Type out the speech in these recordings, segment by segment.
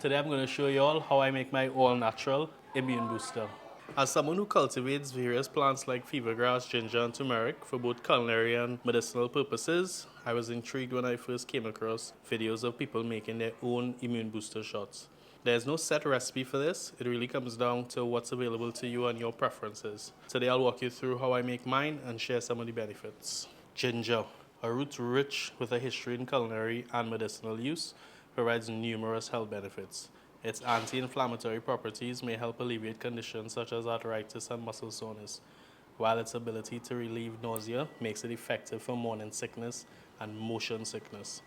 Today I'm going to show you all how I make my all-natural immune booster. As someone who cultivates various plants like fever grass, ginger, and turmeric for both culinary and medicinal purposes, I was intrigued when I first came across videos of people making their own immune booster shots. There's no set recipe for this. It really comes down to what's available to you and your preferences. Today I'll walk you through how I make mine and share some of the benefits. Ginger, a root rich with a history in culinary and medicinal use, provides numerous health benefits. Its anti-inflammatory properties may help alleviate conditions such as arthritis and muscle soreness, while its ability to relieve nausea makes it effective for morning sickness and motion sickness.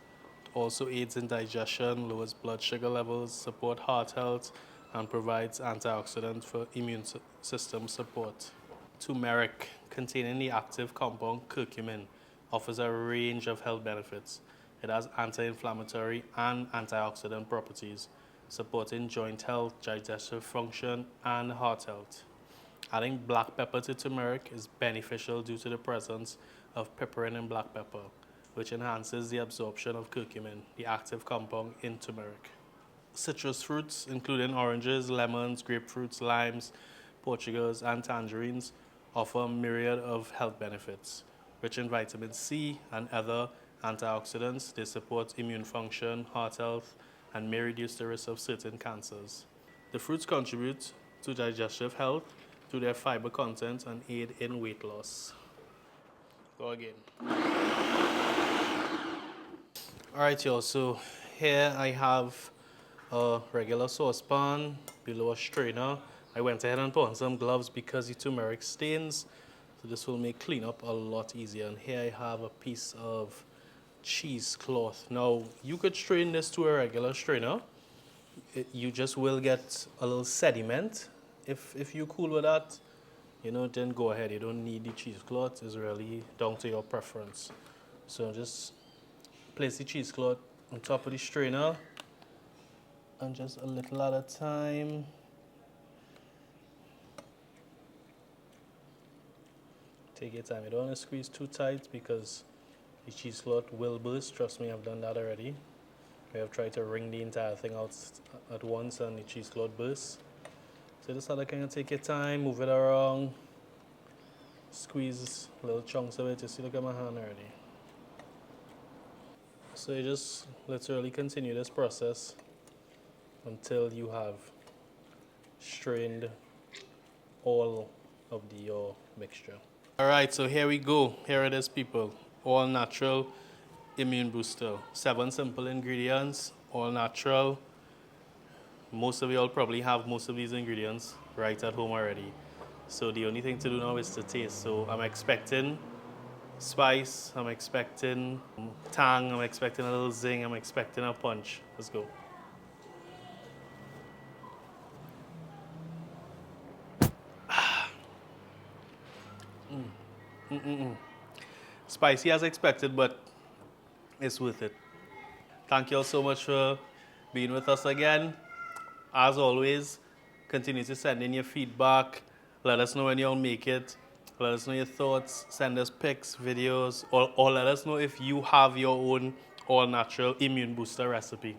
It also aids in digestion, lowers blood sugar levels, supports heart health, and provides antioxidants for immune system support. Turmeric, containing the active compound curcumin, offers a range of health benefits. It has anti-inflammatory and antioxidant properties, supporting joint health, digestive function, and heart health. Adding black pepper to turmeric is beneficial due to the presence of piperine in black pepper, which enhances the absorption of curcumin, the active compound in turmeric. Citrus fruits, including oranges, lemons, grapefruits, limes, portugals, and tangerines, offer a myriad of health benefits. Rich in vitamin C and other antioxidants, they support immune function, heart health, and may reduce the risk of certain cancers. The fruits contribute to digestive health through their fiber content and aid in weight loss. Go again. Alright y'all, so here I have a regular saucepan, below a strainer. I went ahead and put on some gloves because the turmeric stains, so this will make cleanup a lot easier. And here I have a piece of cheesecloth. Now, you could strain this to a regular strainer. You just will get a little sediment. If you're cool with that, then go ahead. You don't need the cheesecloth. It's really down to your preference. So just place the cheesecloth on top of the strainer, and just a little at a time. Take your time. You don't want to squeeze too tight because the cheesecloth will burst. Trust me, I've done that already. We have tried to wring the entire thing out at once and the cheesecloth bursts. So just have to kind of take your time, move it around, squeeze little chunks of it. You see, look at my hand already. So you just literally continue this process until you have strained all of your mixture. Alright, so here we go. Here it is, people. All natural immune booster. 7 simple ingredients, all natural. Most of you all probably have most of these ingredients right at home already. So the only thing to do now is to taste. So I'm expecting spice, I'm expecting tang, I'm expecting a little zing, I'm expecting a punch. Let's go. Spicy as expected, but it's worth it. Thank you all so much for being with us again. As always, continue to send in your feedback. Let us know when you all make it. Let us know your thoughts. Send us pics, videos, or let us know if you have your own all-natural immune booster recipe.